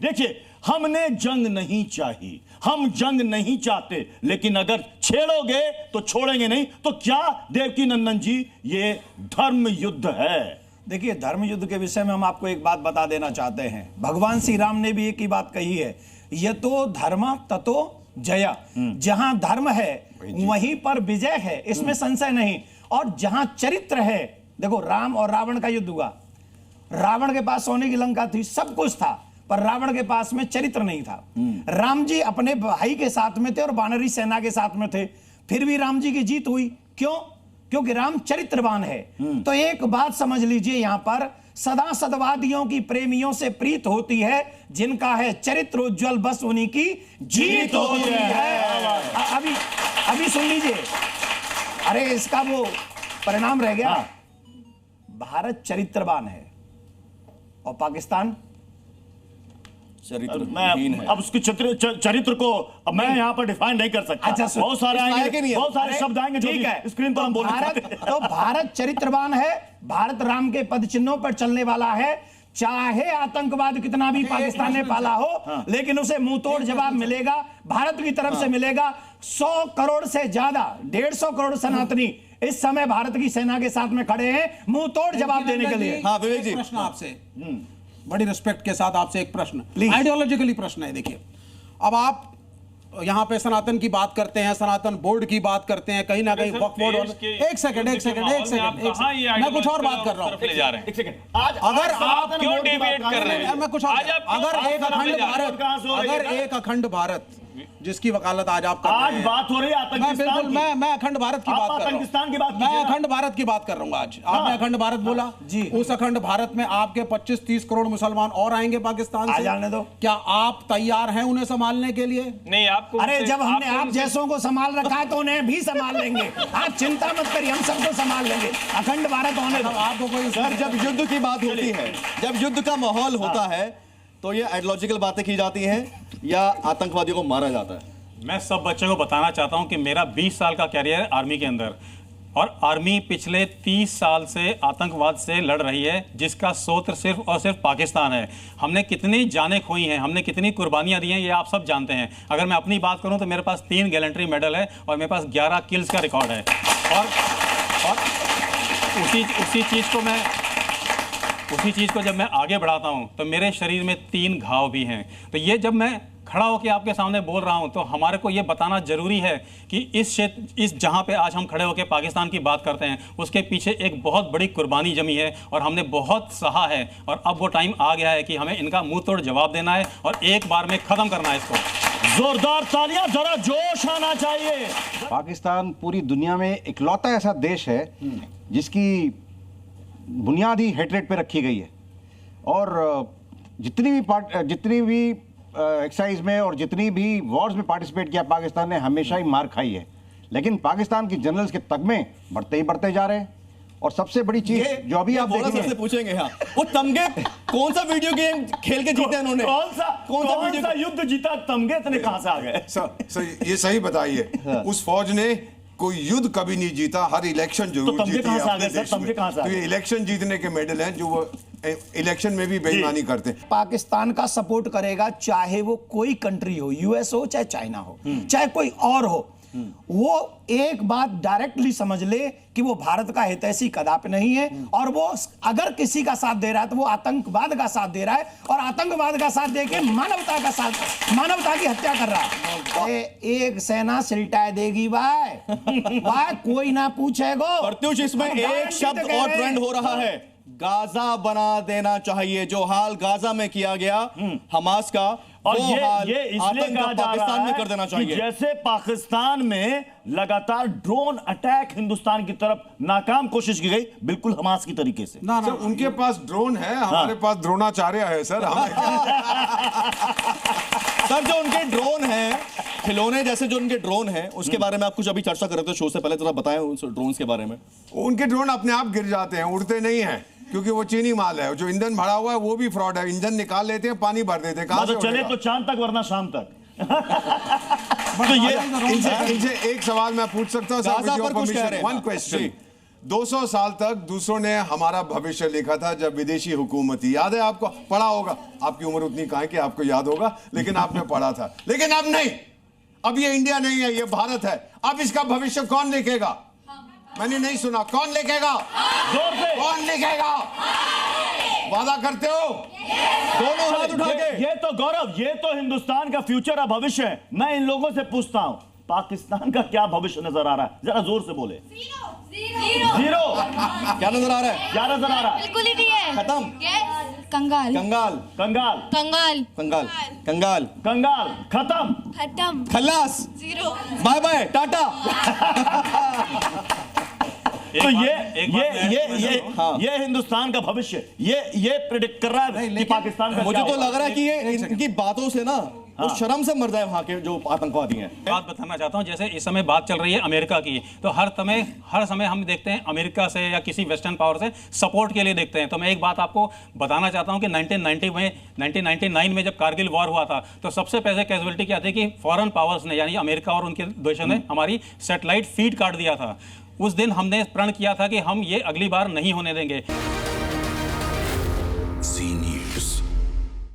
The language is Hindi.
देखिए, हमने जंग नहीं चाहिए, हम जंग नहीं चाहते, लेकिन अगर छेड़ोगे तो छोड़ेंगे नहीं। तो क्या देवकी नंदन जी, ये धर्म युद्ध है? देखिए, धर्म युद्ध के विषय में हम आपको एक बात बता देना चाहते हैं। भगवान श्री राम ने भी एक ही बात कही है, ये तो धर्म ततो जय। जहां धर्म है वहीं पर विजय है, इसमें संशय नहीं। और जहां चरित्र है, देखो राम और रावण का युद्ध हुआ, रावण के पास सोने की लंका थी, सब कुछ था, पर रावण के पास में चरित्र नहीं था। राम जी अपने भाई के साथ में थे और वानरी सेना के साथ में थे, फिर भी राम जी की जीत हुई। क्यों? क्योंकि राम चरित्रवान है। तो एक बात समझ लीजिए, यहां पर सदा सदवादियों की प्रेमियों से प्रीत होती है, जिनका है चरित्र उज्जवल, बस उन्हीं की जीत होती है। अभी सुन लीजिए, अरे इसका वो परिणाम रह गया। भारत चरित्रवान है और पाकिस्तान मैं अब उसकी चरित्र को अब मैं यहाँ पर डिफाइन नहीं कर सकता। अच्छा, बहुत सारे आएंगे, बहुत सारे शब्द आएंगे, ठीक है, स्क्रीन पर हम बोल भारत, तो भारत चरित्रवान है, भारत राम के पद चिन्हों पर चलने वाला है। चाहे आतंकवाद कितना भी पाकिस्तान ने पाला हो, लेकिन उसे मुंह तोड़ जवाब मिलेगा, भारत की तरफ से मिलेगा। 100 करोड़ से ज्यादा, 150 करोड़ सनातनी इस समय भारत की सेना के साथ में खड़े हैं, मुंह तोड़ जवाब देने के लिए। हाँ विवेक जी, प्रश्न आपसे, बड़ी रिस्पेक्ट के साथ आपसे एक प्रश्न, आइडियोलॉजिकली प्रश्न है। देखिए, अब आप यहाँ पे सनातन की बात करते हैं, सनातन बोर्ड की बात करते हैं, कहीं ना कहीं वक्फ बोर्ड। एक सेकंड, मैं कुछ और बात कर रहा हूँ। अगर आप क्यों डिबेट कर रहे हैं? मैं कुछ और, अगर एक अखंड भारत जिसकी वकालत आज आप कर रहे हैं, आज बात हो रही है बिल्कुल, मैं अखंड भारत की बात कर रहा हूं। मैं अखंड भारत की बात कर रहा हूं। आज आपने अखंड भारत बोला जी, उस अखंड भारत में आपके 25-30 करोड़ मुसलमान और आएंगे पाकिस्तान से, जाने दो। क्या आप तैयार हैं उन्हें संभालने के लिए? नहीं, आपको अरे जब हमने आप जैसों को संभाल रखा है तो उन्हें भी संभाल लेंगे। आप चिंता मत करिए, हम सबको संभाल लेंगे। अखंड भारत होने दो। आपको कोई सर, जब युद्ध की बात होती है, जब युद्ध का माहौल होता है, तो ये आइडियोलॉजिकल बातें की जाती हैं या आतंकवादियों को मारा जाता है? मैं सब बच्चों को बताना चाहता हूं कि मेरा 20 साल का कैरियर है आर्मी के अंदर, और आर्मी पिछले 30 साल से आतंकवाद से लड़ रही है, जिसका स्रोत सिर्फ और सिर्फ पाकिस्तान है। हमने कितनी जानें खोई हैं, हमने कितनी कुर्बानियां दी हैं, ये आप सब जानते हैं। अगर मैं अपनी बात करूं तो मेरे पास 3 गैलेंट्री मेडल है और मेरे पास 11 किल्स का रिकॉर्ड है। और उसी चीज़ को जब मैं आगे बढ़ाता हूं तो मेरे शरीर में 3 घाव भी हैं। तो ये जब मैं खड़ा होकर आपके सामने बोल रहा हूं तो हमारे को ये बताना जरूरी है कि इस क्षेत्र, इस जहां पे आज हम खड़े होकर पाकिस्तान की बात करते हैं, उसके पीछे एक बहुत बड़ी कुर्बानी जमी है और हमने बहुत सहा है। और अब वो टाइम आ गया है कि हमें इनका मुंह तोड़ जवाब देना है और एक बार में खत्म करना है इसको। जोरदार तालियां, जरा जोश आना चाहिए। पाकिस्तान पूरी दुनिया में इकलौता ऐसा देश है जिसकी बुनियाद ही हेटरेट पे रखी गई है। और जितनी भी एक्सरसाइज में और जितनी भी वॉर्स में पार्टिसिपेट किया पाकिस्तान ने, हमेशा ही मार खाई है। लेकिन पाकिस्तान की जनरल्स के तगमे बढ़ते ही बढ़ते जा रहे हैं। और सबसे बड़ी चीज जो अभी आप देखेंगे, पूछेंगे हाँ, वो तमगे कौन सा वीडियो गेम खेल के जीते उन्होंने? कौन सा युद्ध जीता? तमगे इतने कहां से आ गए? सर ये सही बताइए, उस फौज ने कोई युद्ध कभी नहीं जीता, हर इलेक्शन जरूर जीती है अपने देश में। तो ये इलेक्शन जीतने के मेडल हैं जो वो इलेक्शन में भी बेईमानी करते हैं। पाकिस्तान का सपोर्ट करेगा, चाहे वो कोई कंट्री हो, यूएस हो चाहे चाइना हो, चाहे कोई और हो। वो एक बात डायरेक्टली समझ ले कि वो भारत का हितैषी कदापि नहीं है। और वो अगर किसी का साथ दे रहा है तो वो आतंकवाद का साथ दे रहा है, और आतंकवाद का साथ देके मानवता की हत्या कर रहा है। तो एक सेना सिलटाए देगी भाई कोई ना पूछेगा। प्रत्युष, इसमें एक शब्द और ट्रेंड हो रहा है, गाजा बना देना चाहिए। जो हाल गाजा में किया गया हमास का, और ये इसलिए कहा जा पाकिस्तान में रहा कर देना है चाहिए। कि जैसे पाकिस्तान में लगातार ड्रोन अटैक हिंदुस्तान की तरफ नाकाम कोशिश की गई, बिल्कुल हमास की तरीके से। सर, उनके पास ड्रोन है, हमारे पास द्रोणाचार्य है सर। सर, जो उनके ड्रोन हैं, खिलौने जैसे जो उनके ड्रोन हैं, उसके बारे में आप कुछ अभी चर्चा कर रहे थे शो से पहले, जरा बताएं उन ड्रोन्स के बारे में। उनके ड्रोन अपने आप गिर जाते हैं, उड़ते नहीं हैं, क्योंकि वो चीनी माल है। जो ईंधन भरा हुआ है वो भी फ्रॉड है, इंजन निकाल लेते हैं, पानी भर देते हैं। कहां से चले तो चांद तक वरना शाम तक। तो ये इनसे एक सवाल मैं पूछ सकता हूं? वन क्वेश्चन, 200 साल तक दूसरों ने हमारा भविष्य लिखा था जब विदेशी हुकूमत थी। याद है आपको? पढ़ा होगा, आपकी उम्र उतनी कहाँ है कि आपको याद होगा, लेकिन आपने पढ़ा था। लेकिन अब नहीं, अब ये इंडिया नहीं है, ये भारत है। अब इसका भविष्य कौन लिखेगा? मैंने नहीं सुना, कौन लिखेगा? जोर से कौन लिखेगा? वादा करते हो? दोनों हाथ उठा के। ये तो गौरव, ये तो हिंदुस्तान का फ्यूचर है, भविष्य है। मैं इन लोगों से पूछता हूं, पाकिस्तान का क्या भविष्य नजर आ रहा है? जरा जोर से बोले। जीरो। क्या नजर आ रहा है? क्या नजर आ रहा है? बिल्कुल ही नहीं है। खत्म। कंगाल कंगाल कंगाल कंगाल कंगाल कंगाल कंगाल खत्म खत्म खल्लास जीरो। Bye bye ta-ta. तो एक बात ये हिंदुस्तान का भविष्य ये प्रेडिक्ट कर रहा है कि पाकिस्तान का मुझे क्या तो होगा। लग रहा है कि ये इनकी बातों से ना वो शर्म से मर जाए वहां के जो आतंकवादी हैं। बात बताना चाहता हूं, जैसे इस समय बात चल रही है अमेरिका की, तो हर समय हम देखते हैं अमेरिका से या किसी वेस्टर्न पावर से सपोर्ट के लिए देखते हैं। तो मैं एक बात आपको बताना चाहता हूं कि 1999 में जब कारगिल वॉर हुआ था, तो सबसे पहले कैजुअलिटी क्या थी कि फॉरेन पावर्स ने, यानी अमेरिका और उनके देशों ने हमारी सैटेलाइट फीड काट दिया था। उस दिन हमने प्रण किया था कि हम ये अगली बार नहीं होने देंगे।